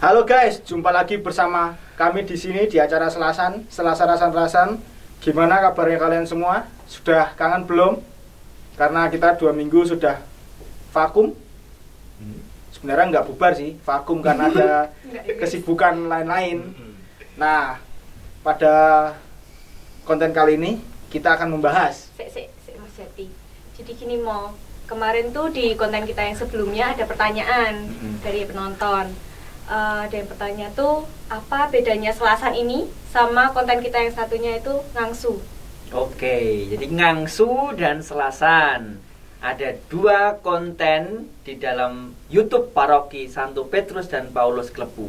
Halo guys, jumpa lagi bersama kami di sini di acara Selasa Rasan-Rasan. Gimana kabarnya kalian semua? Sudah kangen belum? Karena kita 2 minggu sudah vakum. Sebenarnya nggak bubar sih, vakum karena ada kesibukan lain-lain. Nah, pada konten kali ini kita akan membahas. Mas Jati. Jadi gini kemarin tuh di konten kita yang sebelumnya ada pertanyaan dari penonton. Ada yang bertanya tuh apa bedanya Selasan ini sama konten kita yang satunya itu Ngangsu. Oke, jadi Ngangsu dan Selasan ada 2 konten di dalam YouTube Paroki Santo Petrus dan Paulus Klepu.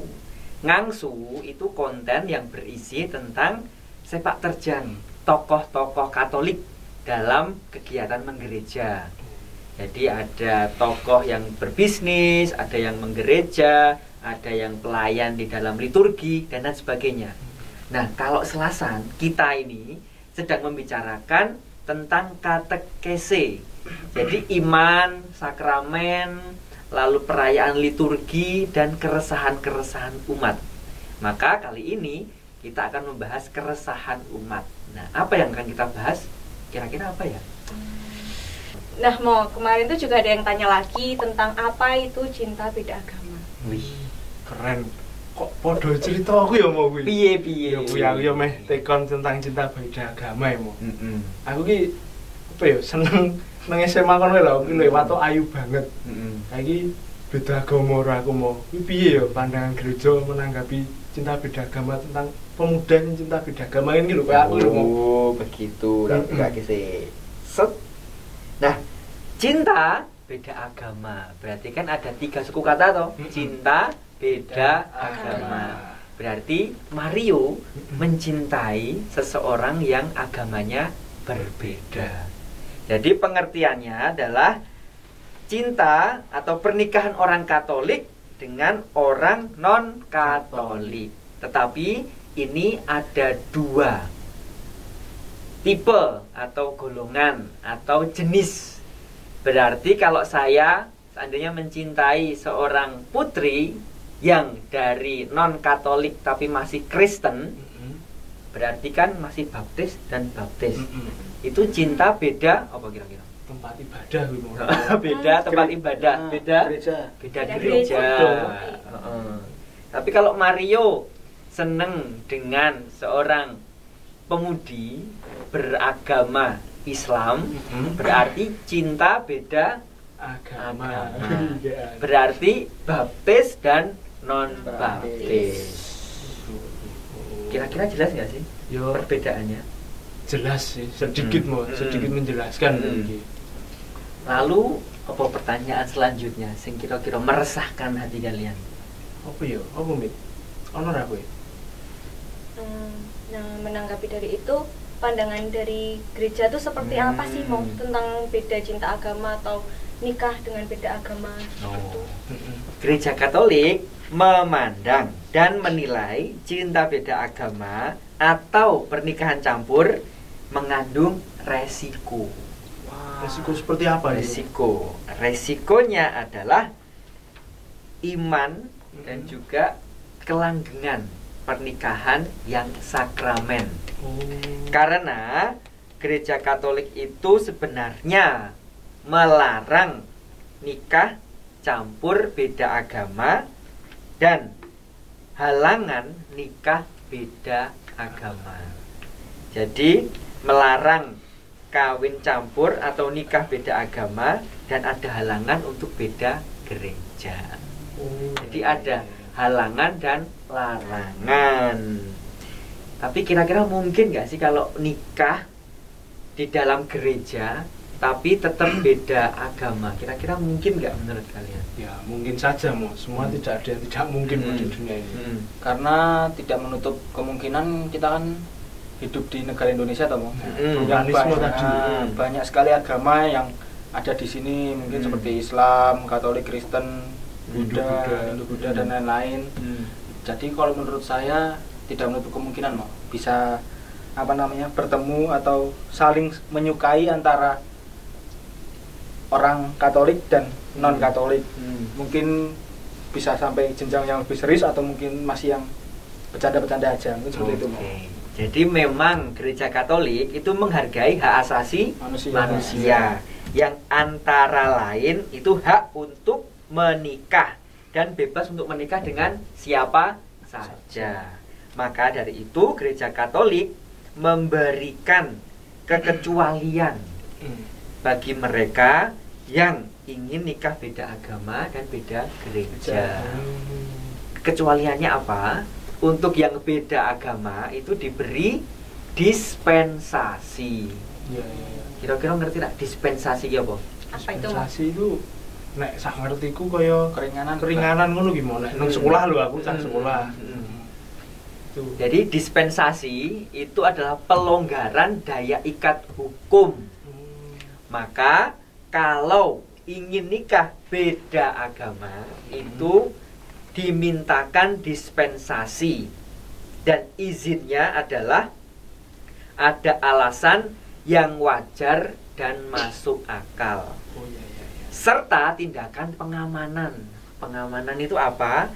Ngangsu itu konten yang berisi tentang sepak terjang tokoh-tokoh Katolik dalam kegiatan menggereja. Jadi ada tokoh yang berbisnis, ada yang menggereja, ada yang pelayan di dalam liturgi, dan lain sebagainya. Nah, kalau Selasan, kita ini sedang membicarakan tentang katekese. Jadi iman, sakramen, lalu perayaan liturgi, dan keresahan-keresahan umat. Maka kali ini kita akan membahas keresahan umat. Nah, apa yang akan kita bahas? Kira-kira apa ya? Nah, kemarin tuh juga ada yang tanya lagi tentang apa itu cinta beda agama. Wih, keren. Kok podo cerita aku ya mau kuwi. Piye? Ya aku ya meh tekon tentang cinta beda agama ya mau. Aku ki apa ya seneng nang SMA kon lho, aku lewat tok ayu banget. Kayak iki beda agama ora aku mau. Kuwi piye ya pandangan gereja menanggapi cinta beda agama tentang pemuda yang cinta beda agama ini lho kayak aku lho mau. Oh, begitu. Enggak kese. Set. Nah, cinta beda agama. Berarti kan ada 3 suku kata toh. Cinta beda agama. Berarti Mario mencintai seseorang yang agamanya berbeda. Jadi pengertiannya adalah cinta atau pernikahan orang Katolik dengan orang non-Katolik. Tetapi ini ada 2 tipe atau golongan atau jenis. Berarti kalau saya seandainya mencintai seorang putri yang dari non-Katolik tapi masih Kristen, berarti kan masih baptis dan baptis. Itu cinta beda apa kira-kira? Tempat ibadah kuwi mau. Beda tempat ibadah, beda gereja. Tapi kalau Mario seneng dengan seorang pemudi beragama Islam, berarti cinta beda agama. Berarti baptis dan non baptis. Kira-kira jelas nggak sih perbedaannya? Jelas sih, sedikit sedikit menjelaskan. Lalu apa pertanyaan selanjutnya sing kira-kira meresahkan hati kalian? Apa ya? Apa mit? Ono ra kowe? Nah, menanggapi dari itu, pandangan dari gereja itu seperti apa sih tentang beda cinta agama atau nikah dengan beda agama? Gereja Katolik memandang dan menilai cinta beda agama atau pernikahan campur mengandung resiko. Resiko seperti apa? Resikonya adalah iman dan juga kelanggengan pernikahan yang sakramen. Karena gereja Katolik itu sebenarnya melarang nikah campur beda agama dan halangan nikah beda agama. Jadi melarang kawin campur atau nikah beda agama dan ada halangan untuk beda gereja. Jadi ada halangan dan larangan. Tapi kira-kira mungkin nggak sih kalau nikah di dalam gereja tapi tetap beda agama? Kira-kira mungkin nggak menurut kalian? Ya mungkin saja semua tidak ada yang tidak mungkin di dunia ini. Karena tidak menutup kemungkinan kita kan hidup di negara Indonesia atau banyak sekali agama yang ada di sini, mungkin seperti Islam, Katolik, Kristen, Buddha, Hindu-Buddha dan lain-lain. Jadi kalau menurut saya tidak menutup kemungkinan bisa bertemu atau saling menyukai antara orang Katolik dan non Katolik. Mungkin bisa sampai jenjang yang lebih serius atau mungkin masih yang bercanda-bercanda aja, mungkin seperti itu. Jadi memang gereja Katolik itu menghargai hak asasi manusia yang antara lain itu hak untuk menikah dan bebas untuk menikah dengan siapa saja. Maka dari itu gereja Katolik memberikan kekecualian bagi mereka yang ingin nikah beda agama dan beda gereja. Kecualiannya apa? Untuk yang beda agama itu diberi dispensasi. Kira-kira ngerti tak dispensasi ya apa? Apa itu? Dispensasi itu nek sak ngertiku kaya keringanan ngono ki mau nek nang sekolah lho aku cah sekolah. Jadi dispensasi itu adalah pelonggaran daya ikat hukum. Maka kalau ingin nikah beda agama itu dimintakan dispensasi dan izinnya adalah ada alasan yang wajar dan masuk akal. Serta tindakan pengamanan. Pengamanan itu apa?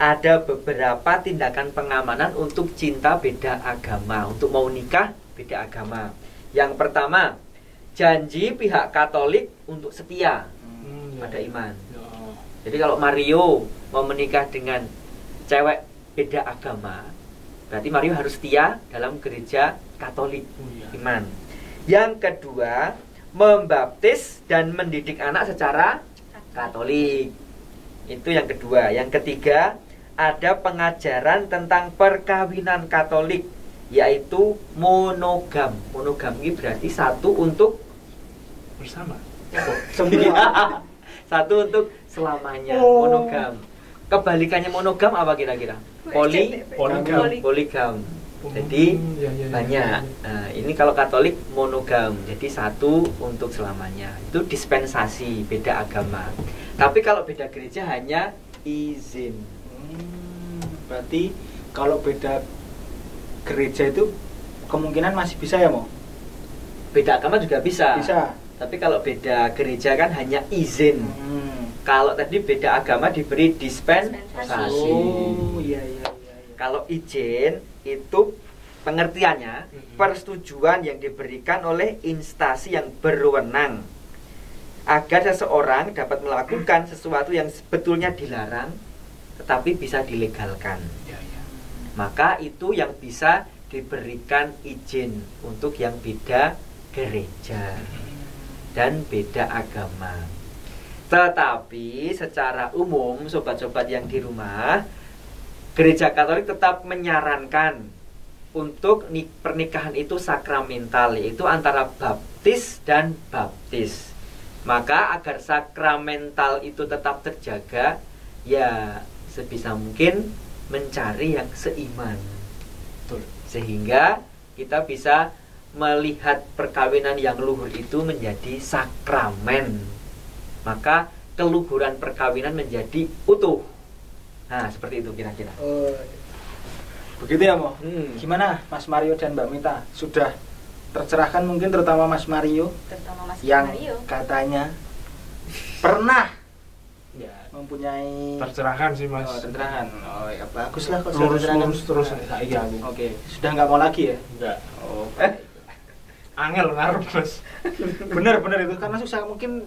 Ada beberapa tindakan pengamanan untuk cinta beda agama, untuk mau nikah beda agama. Yang pertama, janji pihak Katolik untuk setia pada iman. Jadi kalau Mario mau menikah dengan cewek beda agama, berarti Mario harus setia dalam gereja Katolik iman. Yang kedua, membaptis dan mendidik anak secara Katolik. Itu yang kedua. Yang ketiga, ada pengajaran tentang perkawinan Katolik, yaitu monogam. Monogam ini berarti satu untuk bersama. Semua. Satu untuk selamanya. Monogam. Kebalikannya monogam apa kira-kira? Poligam. Jadi banyak. Nah, ini kalau Katolik monogam, jadi satu untuk selamanya. Itu dispensasi beda agama. Tapi kalau beda gereja hanya izin. Berarti kalau beda gereja itu kemungkinan masih bisa ya, Mo? Beda agama juga bisa. Bisa. Tapi kalau beda gereja kan hanya izin. Kalau tadi beda agama diberi dispensasi. Iya. Kalau izin itu pengertiannya persetujuan yang diberikan oleh instansi yang berwenang agar seseorang dapat melakukan sesuatu yang sebetulnya dilarang tetapi bisa dilegalkan. Maka itu yang bisa diberikan izin untuk yang beda gereja dan beda agama. Tetapi secara umum sobat-sobat yang di rumah, gereja Katolik tetap menyarankan untuk pernikahan itu sakramental, yaitu antara baptis dan baptis. Maka agar sakramental itu tetap terjaga, ya sebisa mungkin mencari yang seiman. Sehingga kita bisa melihat perkawinan yang luhur itu menjadi sakramen. Maka keluhuran perkawinan menjadi utuh. Nah, seperti itu kira-kira. Begitu ya, Mo? Gimana Mas Mario dan Mbak Mita? Sudah tercerahkan mungkin, terutama Mas Mario, yang katanya pernah mempunyai tercerahkan sih, Mas. Tercerahkan. Ya bagus lah, kok lurus terus saiki aku. Oke, sudah nggak mau lagi ya? Enggak. Angel ngarep, Mas. Bener itu karena susah, mungkin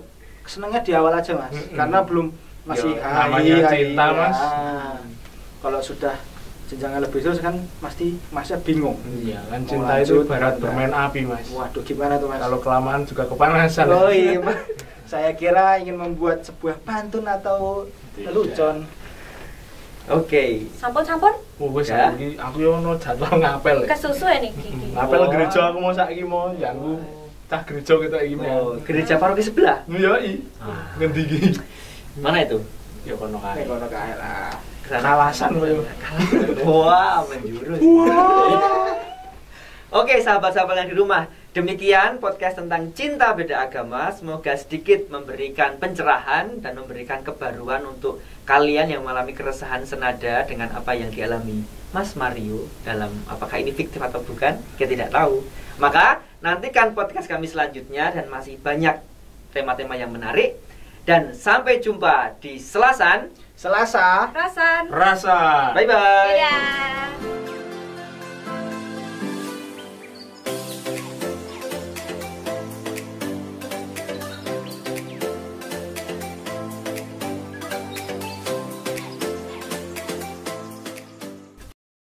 senangnya di awal aja, Mas. Karena belum masih namanya cinta, Mas. Kalau sudah jenjangnya lebih terus kan pasti Masnya bingung. Iya, kan cinta itu ibarat bermain api, Mas. Waduh, gimana tuh, Mas? Kalau kelamaan juga kepanasan. Oh iya, saya kira ingin membuat sebuah pantun atau lelucon. Oke. Sampun. Wes aku yo ono jadwal ngapel. Kesusu ya niki. Ngapel gereja aku mau saiki mau jangku cah gereja kita iki mau. Gereja paroki sebelah. Iya, ngendi iki? Mana itu? Ya kono kae. Kono kae lah. Kalasan koyo. Wah, menjurus. Oke, sahabat-sahabat yang di rumah, demikian podcast tentang cinta beda agama. Semoga sedikit memberikan pencerahan dan memberikan kebaruan untuk kalian yang mengalami keresahan senada dengan apa yang dialami Mas Mario dalam apakah ini fiktif atau bukan, kita tidak tahu. Maka nantikan podcast kami selanjutnya dan masih banyak tema-tema yang menarik. Dan sampai jumpa di Selasan Selasa Rasan. Rasa. Bye bye. Dadah.